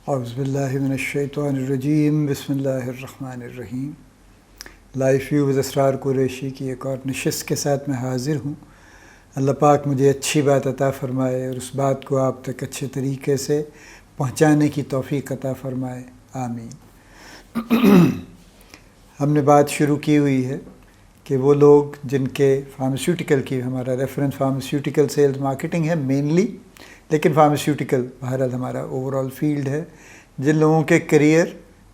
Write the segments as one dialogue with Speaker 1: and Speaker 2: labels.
Speaker 1: اعوذ باللہ من الشیطان الرجیم، بسم اللہ الرحمن الرحیم۔ لائف ویوز اسرار قریشی کی ایک اور نشست کے ساتھ میں حاضر ہوں۔ اللہ پاک مجھے اچھی بات عطا فرمائے اور اس بات کو آپ تک اچھے طریقے سے پہنچانے کی توفیق عطا فرمائے، آمین۔ ہم نے بات شروع کی ہوئی ہے کہ وہ لوگ جن کے فارماسیوٹیکل کی، ہمارا ریفرنس فارماسیوٹیکل سیلز مارکیٹنگ ہے مینلی، لیکن فارماسیوٹیکل بہرحال ہمارا اوور آل فیلڈ ہے، جن لوگوں کے کریئر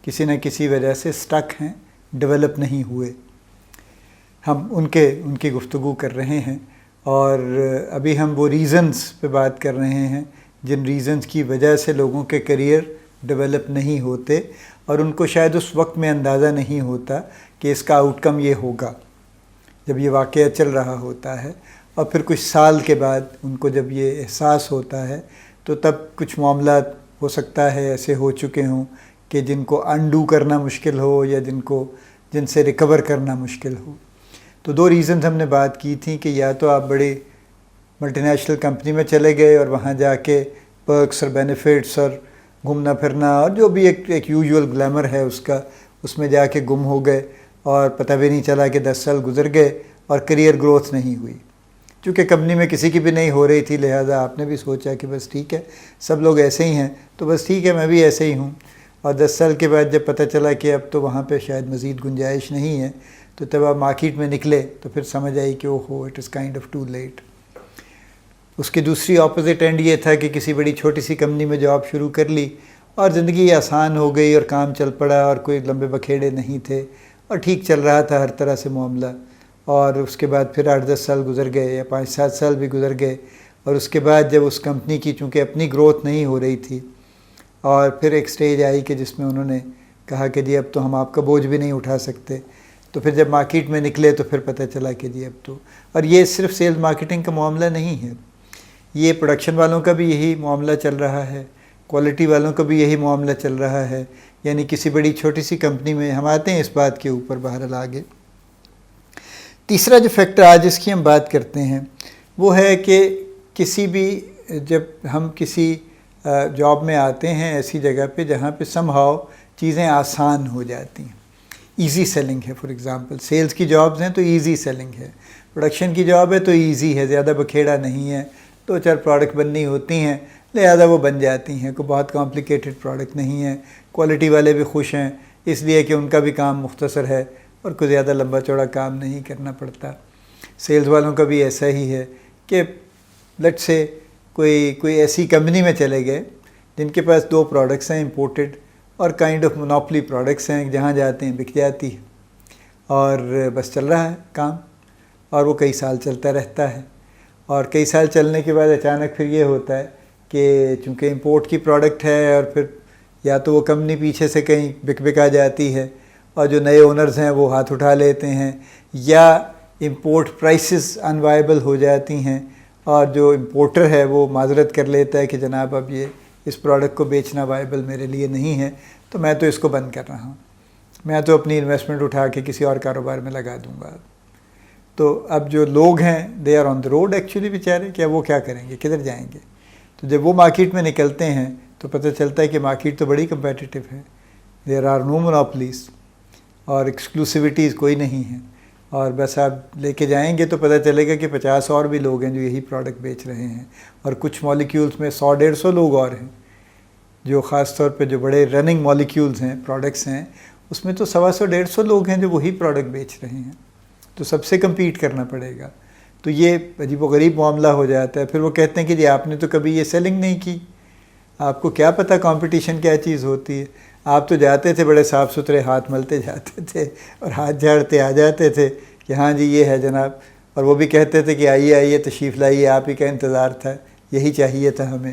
Speaker 1: کسی نہ کسی وجہ سے سٹک ہیں، ڈیولپ نہیں ہوئے، ہم ان کی گفتگو کر رہے ہیں۔ اور ابھی ہم وہ ریزنز پہ بات کر رہے ہیں جن ریزنز کی وجہ سے لوگوں کے کریئر ڈیولپ نہیں ہوتے، اور ان کو شاید اس وقت میں اندازہ نہیں ہوتا کہ اس کا آؤٹ کم یہ ہوگا جب یہ واقعہ چل رہا ہوتا ہے، اور پھر کچھ سال کے بعد ان کو جب یہ احساس ہوتا ہے تو تب کچھ معاملات ہو سکتا ہے ایسے ہو چکے ہوں کہ جن کو انڈو کرنا مشکل ہو یا جن سے ریکور کرنا مشکل ہو۔ تو دو ریزنز ہم نے بات کی تھیں کہ یا تو آپ بڑی ملٹی نیشنل کمپنی میں چلے گئے اور وہاں جا کے پرکس اور بینیفٹس اور گھومنا پھرنا اور جو بھی ایک یوزول گلیمر ہے اس میں جا کے گم ہو گئے، اور پتہ بھی نہیں چلا کہ 10 سال گزر گئے اور کریئر گروتھ نہیں ہوئی۔ چونکہ کمپنی میں کسی کی بھی نہیں ہو رہی تھی، لہٰذا آپ نے بھی سوچا کہ بس ٹھیک ہے، سب لوگ ایسے ہی ہیں تو بس ٹھیک ہے، میں بھی ایسے ہی ہوں۔ اور 10 سال کے بعد جب پتہ چلا کہ اب تو وہاں پہ شاید مزید گنجائش نہیں ہے، تو تب آپ مارکیٹ میں نکلے تو پھر سمجھ آئی کہ اوہو it is kind of too late. اس کی دوسری اپوزٹ اینڈ یہ تھا کہ کسی بڑی چھوٹی سی کمپنی میں جاب شروع کر لی اور زندگی آسان ہو گئی اور کام چل پڑا اور کوئی لمبے بکھیڑے نہیں تھے اور ٹھیک چل رہا تھا ہر طرح سے معاملہ، اور اس کے بعد پھر 8-10 سال گزر گئے یا 5-7 سال بھی گزر گئے، اور اس کے بعد جب اس کمپنی کی چونکہ اپنی گروتھ نہیں ہو رہی تھی، اور پھر ایک سٹیج آئی کہ جس میں انہوں نے کہا کہ جی اب تو ہم آپ کا بوجھ بھی نہیں اٹھا سکتے، تو پھر جب مارکیٹ میں نکلے تو پھر پتہ چلا کہ جی اب تو، اور یہ صرف سیلز مارکیٹنگ کا معاملہ نہیں ہے، یہ پروڈکشن والوں کا بھی یہی معاملہ چل رہا ہے، کوالٹی والوں کا بھی یہی معاملہ چل رہا ہے، یعنی کسی بڑی چھوٹی سی کمپنی میں ہم آتے ہیں اس بات کے اوپر بہرحال آگے۔ تیسرا جو فیکٹر آج اس کی ہم بات کرتے ہیں وہ ہے کہ کسی بھی جب ہم کسی جاب میں آتے ہیں ایسی جگہ پہ جہاں پہ سم ہاؤ چیزیں آسان ہو جاتی ہیں، ایزی سیلنگ ہے، فار ایگزامپل سیلز کی جابز ہیں تو ایزی سیلنگ ہے، پروڈکشن کی جاب ہے تو ایزی ہے، زیادہ بکھیڑا نہیں ہے، 2-4 پروڈکٹ بننی ہوتی ہیں لہذا وہ بن جاتی ہیں، کوئی بہت کمپلیکیٹڈ پروڈکٹ نہیں ہے، کوالٹی والے بھی خوش ہیں اس لیے کہ ان کا بھی کام مختصر ہے اور کوئی زیادہ لمبا چوڑا کام نہیں کرنا پڑتا۔ سیلز والوں کا بھی ایسا ہی ہے کہ لیٹ سے کوئی ایسی کمپنی میں چلے گئے جن کے پاس 2 پروڈکٹس ہیں امپورٹڈ اور کائنڈ آف مونوپلی پروڈکٹس ہیں، جہاں جاتے ہیں بک جاتی ہے اور بس چل رہا ہے کام، اور وہ کئی سال چلتا رہتا ہے، اور کئی سال چلنے کے بعد اچانک پھر یہ ہوتا ہے کہ چونکہ امپورٹ کی پروڈکٹ ہے اور پھر یا تو وہ کمپنی پیچھے سے کہیں بک آ جاتی ہے اور جو نئے اونرز ہیں وہ ہاتھ اٹھا لیتے ہیں، یا امپورٹ پرائسز انوائبل ہو جاتی ہیں اور جو امپورٹر ہے وہ معذرت کر لیتا ہے کہ جناب اب یہ اس پروڈکٹ کو بیچنا وائبل میرے لیے نہیں ہے تو میں تو اس کو بند کر رہا ہوں، میں تو اپنی انویسٹمنٹ اٹھا کے کسی اور کاروبار میں لگا دوں گا۔ تو اب جو لوگ ہیں they are on the road actually بیچارے، کیا وہ کیا کریں گے، کدھر جائیں گے؟ تو جب وہ مارکیٹ میں نکلتے ہیں تو پتہ چلتا ہے کہ مارکیٹ تو بڑی کمپیٹیٹیو ہے، دیر آر نو مونوپلیز اور ایکسکلوسیوٹیز کوئی نہیں ہیں، اور بس آپ لے کے جائیں گے تو پتہ چلے گا کہ 50 اور بھی لوگ ہیں جو یہی پروڈکٹ بیچ رہے ہیں، اور کچھ مالیکیولز میں 100-150 لوگ اور ہیں، جو خاص طور پہ جو بڑے رننگ مالیکیولز ہیں، پروڈکٹس ہیں، اس میں تو 100-150 لوگ ہیں جو وہی پروڈکٹ بیچ رہے ہیں، تو سب سے کمپیٹ کرنا پڑے گا۔ تو یہ عجیب و غریب معاملہ ہو جاتا ہے۔ پھر وہ کہتے ہیں کہ جی آپ نے تو کبھی یہ سیلنگ نہیں کی، آپ کو کیا پتہ کمپٹیشن کیا چیز ہوتی ہے، آپ تو جاتے تھے بڑے صاف ستھرے ہاتھ ملتے جاتے تھے اور ہاتھ جھاڑتے آ جاتے تھے کہ ہاں جی یہ ہے جناب، اور وہ بھی کہتے تھے کہ آئیے تشریف لائیے، آپ ہی کا انتظار تھا، یہی چاہیے تھا ہمیں۔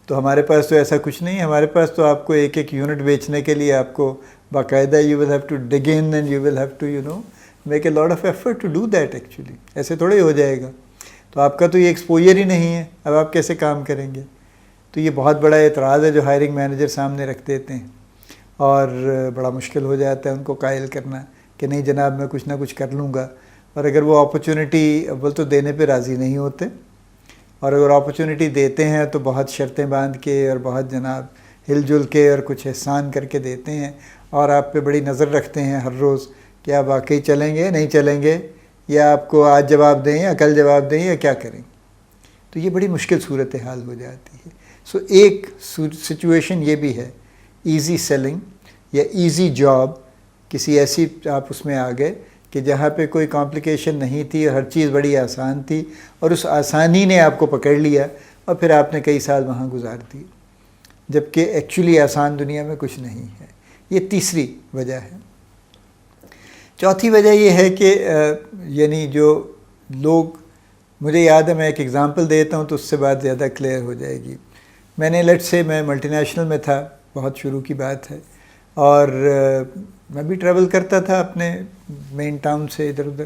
Speaker 1: تو ہمارے پاس تو ایسا کچھ نہیں ہے، ہمارے پاس تو آپ کو ایک یونٹ بیچنے کے لیے آپ کو باقاعدہ you will have to dig in and you will have to make a lot of effort to do that actually, ایسے تھوڑے ہو جائے گا، تو آپ کا تو یہ ایکسپوجر ہی نہیں ہے، اب آپ کیسے کام کریں گے؟ تو یہ بہت بڑا اعتراض ہے جو ہائرنگ مینیجر سامنے رکھ دیتے ہیں، اور بڑا مشکل ہو جاتا ہے ان کو قائل کرنا کہ نہیں جناب میں کچھ نہ کچھ کر لوں گا، اور اگر وہ اپرچونٹی اول تو دینے پہ راضی نہیں ہوتے، اور اگر اپرچونٹی دیتے ہیں تو بہت شرطیں باندھ کے اور بہت جناب ہل جل کے اور کچھ احسان کر کے دیتے ہیں اور آپ پہ بڑی نظر رکھتے ہیں ہر روز کہ آپ واقعی چلیں گے نہیں چلیں گے، یا آپ کو آج جواب دیں یا کل جواب دیں یا کیا کریں، تو یہ بڑی مشکل صورتحال ہو جاتی ہے. سو ایک سچویشن یہ بھی ہے، ایزی سیلنگ یا ایزی جاب، کسی ایسی آپ اس میں آ گئے کہ جہاں پہ کوئی کمپلیکیشن نہیں تھی اور ہر چیز بڑی آسان تھی، اور اس آسانی نے آپ کو پکڑ لیا اور پھر آپ نے کئی سال وہاں گزار دی، جبکہ ایکچولی آسان دنیا میں کچھ نہیں ہے. یہ تیسری وجہ ہے. چوتھی وجہ یہ ہے کہ یعنی جو لوگ، مجھے یاد ہے، میں ایک ایگزامپل دیتا ہوں تو اس سے بات زیادہ کلیئر ہو جائے گی. میں نے لیٹ سے میں ملٹی نیشنل میں تھا، بہت شروع کی بات ہے، اور میں بھی ٹریول کرتا تھا اپنے مین ٹاؤن سے ادھر ادھر،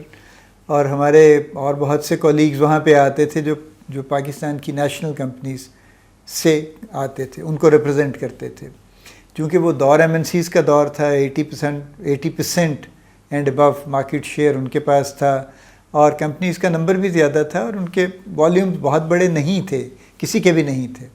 Speaker 1: اور ہمارے اور بہت سے کولیگز وہاں پہ آتے تھے جو پاکستان کی نیشنل کمپنیز سے آتے تھے، ان کو ریپرزینٹ کرتے تھے. چونکہ وہ دور ایم این سیز کا دور تھا، 80% اینڈ ابو مارکیٹ شیئر ان کے پاس تھا، اور کمپنیز کا نمبر بھی زیادہ تھا، اور ان کے والیومز بہت بڑے نہیں تھے، کسی کے بھی نہیں تھے،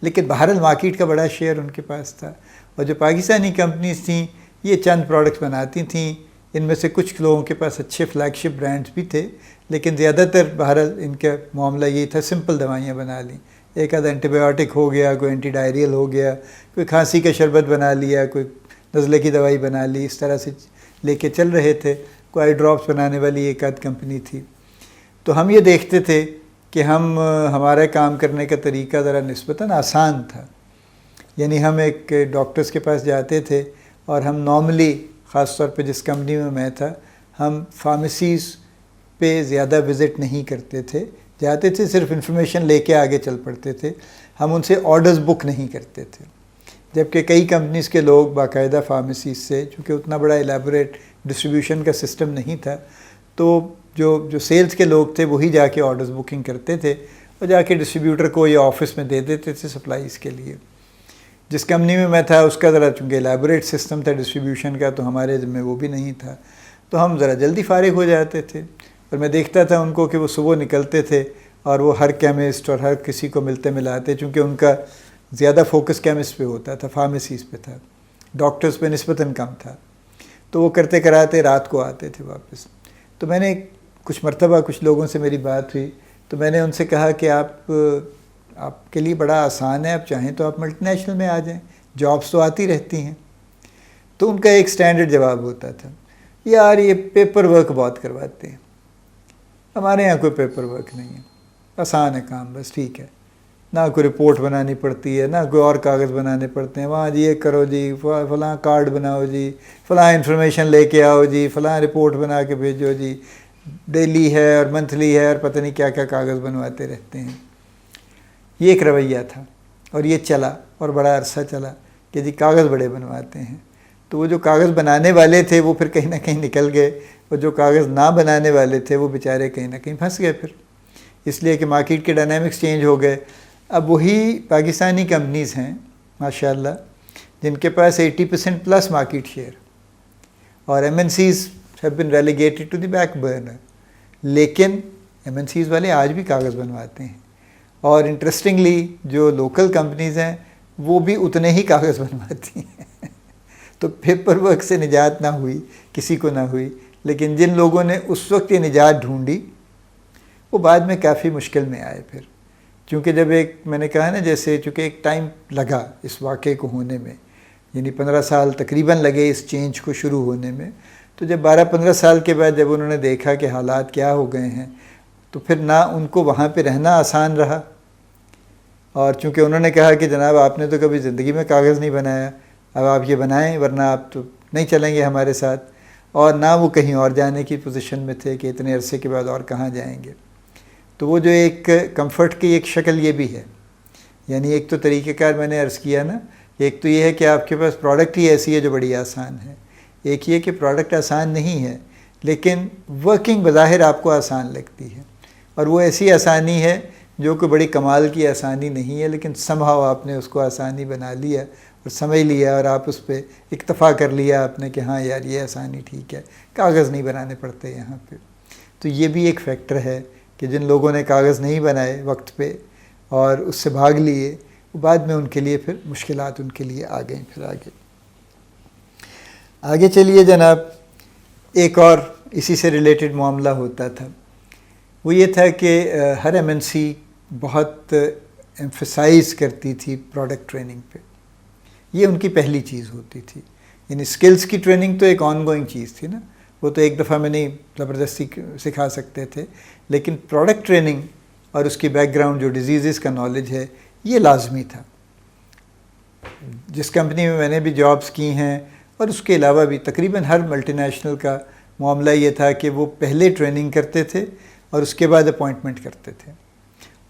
Speaker 1: لیکن بہرحال مارکیٹ کا بڑا شیئر ان کے پاس تھا. اور جو پاکستانی کمپنیز تھیں یہ چند پروڈکٹس بناتی تھیں، ان میں سے کچھ لوگوں کے پاس اچھے فلیگ شپ برانڈز بھی تھے، لیکن زیادہ تر بہرحال ان کا معاملہ یہی تھا، سمپل دوائیاں بنا لیں، ایک آدھا اینٹی بایوٹک ہو گیا، کوئی اینٹی ڈائریل ہو گیا، کوئی کھانسی کا شربت بنا لیا، کوئی نزلے کی دوائی بنا لی، اس طرح سے لے کے چل رہے تھے. کوئی آئی ڈراپس بنانے والی ایک آدھ کمپنی تھی. تو ہم یہ دیکھتے تھے کہ ہمارا کام کرنے کا طریقہ ذرا نسبتاً آسان تھا. یعنی ہم ایک ڈاکٹرز کے پاس جاتے تھے، اور ہم نارملی، خاص طور پہ جس کمپنی میں تھا، ہم فارمیسیز پہ زیادہ وزٹ نہیں کرتے تھے، جاتے تھے صرف انفارمیشن لے کے آگے چل پڑتے تھے. ہم ان سے آرڈرز بک نہیں کرتے تھے، جبکہ کئی کمپنیز کے لوگ باقاعدہ فارمیسیز سے، چونکہ اتنا بڑا ایلیبوریٹ ڈسٹریبیوشن کا سسٹم نہیں تھا، تو جو سیلز کے لوگ تھے وہی جا کے آرڈرز بکنگ کرتے تھے اور جا کے ڈسٹریبیوٹر کو یا آفس میں دے دیتے تھے سپلائیز کے لیے. جس کمپنی میں میں تھا اس کا ذرا چونکہ ایلیبوریٹ سسٹم تھا ڈسٹریبیوشن کا، تو ہمارے ذمہ وہ بھی نہیں تھا، تو ہم ذرا جلدی فارغ ہو جاتے تھے. اور میں دیکھتا تھا ان کو کہ وہ صبح نکلتے تھے اور وہ ہر کیمسٹ اور ہر کسی کو ملتے ملاتے، چونکہ ان کا زیادہ فوکس کیمسٹ پہ ہوتا تھا، فارمیسیز پہ تھا، ڈاکٹرز پہ نسبتاً کم تھا. تو وہ کرتے کراتے رات کو آتے تھے واپس. تو میں نے کچھ مرتبہ کچھ لوگوں سے میری بات ہوئی، تو میں نے ان سے کہا کہ آپ کے لیے بڑا آسان ہے، آپ چاہیں تو آپ ملٹی نیشنل میں آ جائیں، جابس تو آتی رہتی ہیں. تو ان کا ایک سٹینڈرڈ جواب ہوتا تھا، یار یہ پیپر ورک بہت کرواتے ہیں، ہمارے یہاں کوئی پیپر ورک نہیں ہے، آسان ہے کام، بس ٹھیک ہے، نہ کوئی رپورٹ بنانی پڑتی ہے، نہ کوئی اور کاغذ بنانے پڑتے ہیں، وہاں جی یہ کرو جی، فلاں کارڈ بناؤ جی، فلاں انفارمیشن لے کے آؤ جی، فلاں رپورٹ بنا کے بھیجو جی، ڈیلی ہے اور منتھلی ہے اور پتہ نہیں کیا کیا کاغذ بنواتے رہتے ہیں. یہ ایک رویہ تھا، اور یہ چلا اور بڑا عرصہ چلا کہ جی کاغذ بڑے بنواتے ہیں. تو وہ جو کاغذ بنانے والے تھے وہ پھر کہیں نہ کہیں نکل گئے، اور جو کاغذ نہ بنانے والے تھے وہ بیچارے کہیں نہ کہیں پھنس گئے پھر، اس لیے کہ مارکیٹ کے ڈائنامکس چینج ہو گئے. اب وہی پاکستانی کمپنیز ہیں ماشاءاللہ جن کے پاس 80% پلس مارکیٹ شیئر، اور M N Cs have been relegated to the back burner, لیکن ایم این سیز والے آج بھی کاغذ بنواتے ہیں. اور انٹرسٹنگلی جو لوکل کمپنیز ہیں وہ بھی اتنے ہی کاغذ بنواتی ہیں. تو پیپر ورک سے نجات نہ ہوئی، کسی کو نہ ہوئی، لیکن جن لوگوں نے اس وقت یہ نجات ڈھونڈی وہ بعد میں کافی مشکل میں آئے پھر. چونکہ جب میں نے کہا نا جیسے، چونکہ ایک ٹائم لگا اس واقعے کو ہونے میں، یعنی 15 سال تقریباً لگے اس چینج کو شروع ہونے میں. تو جب 12-15 سال کے بعد جب انہوں نے دیکھا کہ حالات کیا ہو گئے ہیں، تو پھر نہ ان کو وہاں پہ رہنا آسان رہا، اور چونکہ انہوں نے کہا کہ جناب آپ نے تو کبھی زندگی میں کاغذ نہیں بنایا، اب آپ یہ بنائیں ورنہ آپ تو نہیں چلیں گے ہمارے ساتھ. اور نہ وہ کہیں اور جانے کی پوزیشن میں تھے کہ اتنے عرصے کے بعد اور کہاں جائیں گے. تو وہ جو ایک کمفرٹ کی ایک شکل یہ بھی ہے، یعنی ایک تو طریقہ کار میں نے عرض کیا نا، ایک تو یہ ہے کہ آپ کے پاس پروڈکٹ ہی ایسی ہے جو بڑی آسان ہے، ایک یہ کہ پروڈکٹ آسان نہیں ہے لیکن ورکنگ بظاہر آپ کو آسان لگتی ہے، اور وہ ایسی آسانی ہے جو کہ بڑی کمال کی آسانی نہیں ہے، لیکن somehow آپ نے اس کو آسانی بنا لیا اور سمجھ لیا، اور آپ اس پہ اکتفا کر لیا آپ نے کہ ہاں یار یہ آسانی ٹھیک ہے، کاغذ نہیں بنانے پڑتے یہاں پہ. تو یہ بھی ایک فیکٹر ہے کہ جن لوگوں نے کاغذ نہیں بنائے وقت پہ اور اس سے بھاگ لیے، بعد میں ان کے لیے پھر مشکلات ان کے لیے آ گئیں. پھر آگے چلیے جناب. ایک اور اسی سے ریلیٹڈ معاملہ ہوتا تھا. وہ یہ تھا کہ ہر ایم این سی بہت ایمفسائز کرتی تھی پروڈکٹ ٹریننگ پہ. یہ ان کی پہلی چیز ہوتی تھی. یعنی اسکلز کی ٹریننگ تو ایک آن گوئنگ چیز تھی نا, وہ تو ایک دفعہ میں نہیں زبردستی سکھا سکتے تھے, لیکن پروڈکٹ ٹریننگ اور اس کی بیک گراؤنڈ جو ڈیزیزز کا نالج ہے یہ لازمی تھا. جس کمپنی میں نے بھی جابز کی ہیں اور اس کے علاوہ بھی تقریباً ہر ملٹی نیشنل کا معاملہ یہ تھا کہ وہ پہلے ٹریننگ کرتے تھے اور اس کے بعد اپوائنٹمنٹ کرتے تھے,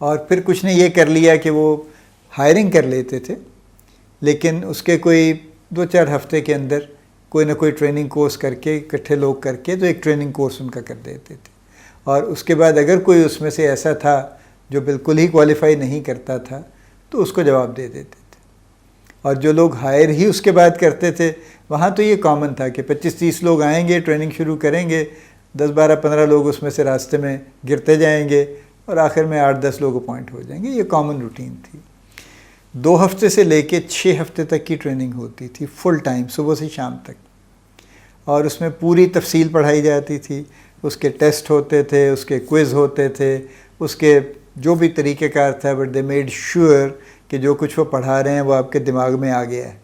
Speaker 1: اور پھر کچھ نے یہ کر لیا کہ وہ ہائرنگ کر لیتے تھے, لیکن اس کے کوئی 2-4 ہفتے کے اندر کوئی نہ کوئی ٹریننگ کورس کر کے اکٹھے لوگ کر کے تو ایک ٹریننگ کورس ان کا کر دیتے تھے, اور اس کے بعد اگر کوئی اس میں سے ایسا تھا جو بالکل ہی کوالیفائی نہیں کرتا تھا تو اس کو جواب دے دیتے تھے. اور جو لوگ ہائر ہی اس کے بعد کرتے تھے وہاں تو یہ کامن تھا کہ 25-30 لوگ آئیں گے, ٹریننگ شروع کریں گے, 10-12-15 لوگ اس میں سے راستے میں گرتے جائیں گے اور آخر میں 8-10 لوگ اپوائنٹ ہو جائیں گے. یہ کامن روٹین تھی. 2 ہفتے سے لے کے 6 ہفتے تک کی ٹریننگ ہوتی تھی, فل ٹائم, صبح سے شام تک, اور اس میں پوری تفصیل پڑھائی جاتی تھی. اس کے ٹیسٹ ہوتے تھے, اس کے کوئز ہوتے تھے, اس کے جو بھی طریقہ کار تھا, بٹ دے میڈ شیور کہ جو کچھ وہ پڑھا رہے ہیں وہ آپ کے دماغ میں آ گیا ہے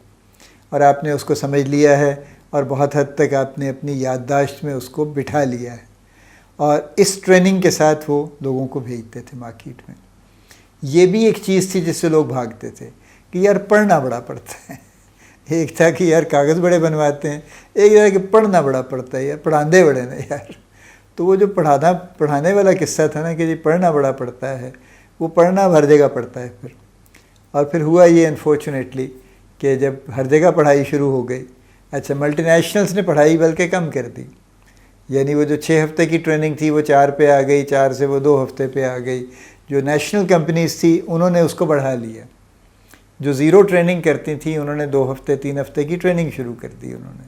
Speaker 1: اور آپ نے اس کو سمجھ لیا ہے, اور بہت حد تک آپ نے اپنی یادداشت میں اس کو بٹھا لیا ہے. اور اس ٹریننگ کے ساتھ وہ لوگوں کو بھیجتے تھے مارکیٹ میں. یہ بھی ایک چیز تھی جس سے لوگ بھاگتے تھے کہ یار پڑھنا بڑا پڑتا ہے. ایک تھا کہ یار کاغذ بڑے بنواتے ہیں, ایک تھا کہ پڑھنا بڑا پڑتا ہے, یار پڑھاندے بڑے نا یار. تو وہ جو پڑھانے والا قصہ تھا نا کہ جی پڑھنا بڑا پڑتا ہے, وہ پڑھنا ہر جگہ پڑتا ہے پھر. اور پھر ہوا یہ انفارچونیٹلی کہ جب ہر جگہ پڑھائی شروع ہو گئی, اچھا ملٹی نیشنلز نے پڑھائی بلکہ کم کر دی. یعنی وہ جو 6 ہفتے کی ٹریننگ تھی وہ 4 پہ آ گئی, 4 سے وہ 2 ہفتے پہ آ گئی. جو نیشنل کمپنیز تھی انہوں نے اس کو بڑھا لیا. جو زیرو ٹریننگ کرتی تھیں انہوں نے 2 ہفتے 3 ہفتے کی ٹریننگ شروع کر دی انہوں نے,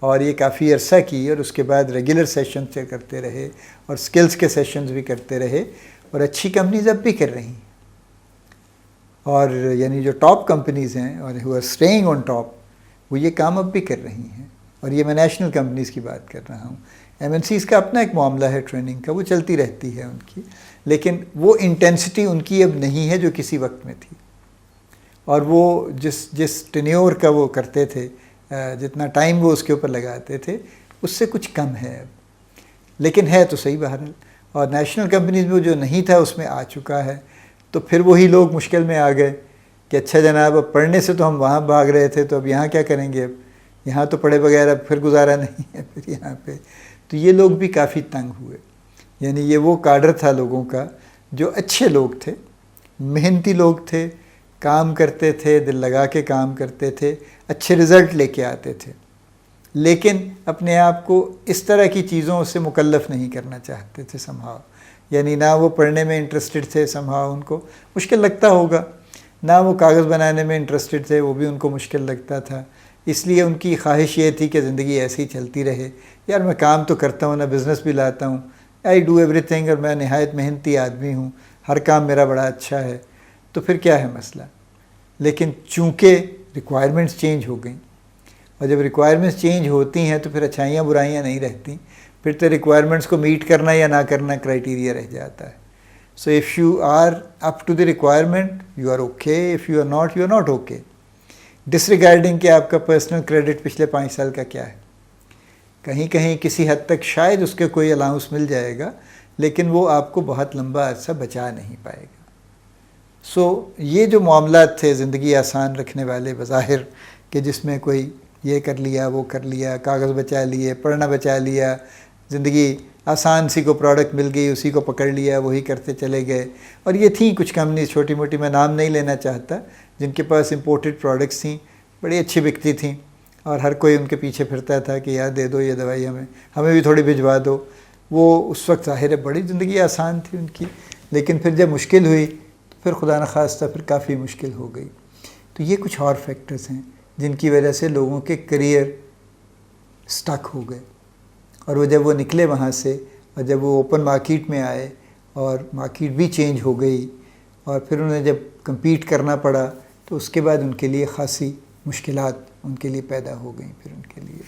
Speaker 1: اور یہ کافی عرصہ کی, اور اس کے بعد ریگولر سیشنز کرتے رہے اور سکلز کے سیشنز بھی کرتے رہے, اور اچھی کمپنیز اب بھی کر رہی ہیں. اور یعنی جو ٹاپ کمپنیز ہیں اور who are staying on top, وہ یہ کام اب بھی کر رہی ہیں. اور یہ میں نیشنل کمپنیز کی بات کر رہا ہوں. ایم این سیز کا اپنا ایک معاملہ ہے ٹریننگ کا, وہ چلتی رہتی ہے ان کی, لیکن وہ انٹینسٹی ان کی اب نہیں ہے جو کسی وقت میں تھی. اور وہ جس ٹینیور کا وہ کرتے تھے, جتنا ٹائم وہ اس کے اوپر لگاتے تھے, اس سے کچھ کم ہے اب, لیکن ہے تو صحیح بہرحال. اور نیشنل کمپنیز میں جو نہیں تھا اس میں آ چکا ہے. تو پھر وہی لوگ مشکل میں آ گئے کہ اچھا جناب اب پڑھنے سے تو ہم وہاں بھاگ رہے تھے, تو اب یہاں کیا کریں گے, اب یہاں تو پڑھے بغیر اب پھر گزارا نہیں ہے پھر یہاں پہ. تو یہ لوگ بھی کافی تنگ ہوئے. یعنی یہ وہ کاڈر تھا لوگوں کا جو اچھے لوگ تھے, محنتی لوگ تھے, کام کرتے تھے, دل لگا کے کام کرتے تھے, اچھے رزلٹ لے کے آتے تھے, لیکن اپنے آپ کو اس طرح کی چیزوں سے مکلف نہیں کرنا چاہتے تھے somehow. یعنی نہ وہ پڑھنے میں انٹرسٹڈ تھے, somehow ان کو مشکل لگتا ہوگا, نہ وہ کاغذ بنانے میں انٹرسٹڈ تھے, وہ بھی ان کو مشکل لگتا تھا. اس لیے ان کی خواہش یہ تھی کہ زندگی ایسی ہی چلتی رہے. یار میں کام تو کرتا ہوں, نہ بزنس بھی لاتا ہوں, آئی ڈو ایوری تھنگ, اور میں نہایت محنتی آدمی ہوں, ہر کام میرا بڑا اچھا ہے, تو پھر کیا ہے مسئلہ. لیکن چونکہ ریکوائرمنٹس چینج ہو گئیں, اور جب ریکوائرمنٹس چینج ہوتی ہیں تو پھر اچھائیاں برائیاں نہیں رہتی, پھر تو ریکوائرمنٹس کو میٹ کرنا یا نہ کرنا کرائیٹیریا رہ جاتا ہے. So if you are up to the requirement you are okay, if you are not you are not okay. Disregarding کہ آپ کا پرسنل کریڈٹ پچھلے 5 سال کا کیا ہے. کہیں کہیں کسی حد تک شاید اس کے کوئی الاؤنس مل جائے گا, لیکن وہ آپ کو بہت لمبا عرصہ بچا نہیں پائے گا. سو یہ جو معاملات تھے زندگی آسان رکھنے والے بظاہر, کہ جس میں کوئی یہ کر لیا وہ کر لیا, کاغذ بچا لیے, پڑھنا بچا لیا, زندگی آسان سی کو پروڈکٹ مل گئی اسی کو پکڑ لیا, وہی کرتے چلے گئے. اور یہ تھیں کچھ کمپنیز چھوٹی موٹی, میں نام نہیں لینا چاہتا, جن کے پاس امپورٹڈ پروڈکٹس تھیں, بڑی اچھی بکتی تھیں, اور ہر کوئی ان کے پیچھے پھرتا تھا کہ یار دے دو یہ دوائی ہمیں بھی تھوڑی بھجوا دو. وہ اس وقت ظاہر ہے بڑی زندگی آسان تھی ان کی, لیکن پھر جب مشکل ہوئی تو پھر خدا نخواستہ پھر کافی مشکل ہو گئی. تو یہ کچھ اور فیکٹرز ہیں جن کی وجہ سے لوگوں کے کریئر سٹک ہو گئے. اور وہ جب وہ نکلے وہاں سے, اور جب وہ اوپن مارکیٹ میں آئے اور مارکیٹ بھی چینج ہو گئی, اور پھر انہیں جب کمپیٹ کرنا پڑا تو اس کے بعد ان کے لیے خاصی مشکلات ان کے لیے پیدا ہو گئیں پھر ان کے لیے۔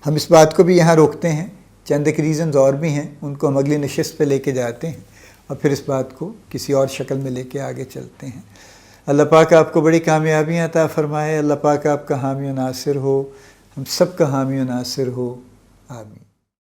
Speaker 1: ہم اس بات کو بھی یہاں روکتے ہیں، چند ایک ریزنز اور بھی ہیں، ان کو ہم اگلی نشست پہ لے کے جاتے ہیں اور پھر اس بات کو کسی اور شکل میں لے کے آگے چلتے ہیں۔ اللہ پاک آپ کو بڑی کامیابیاں عطا فرمائے، اللہ پاک آپ کا حامی و ناصر ہو، ہم سب کا حامی و ناصر ہو، آمین۔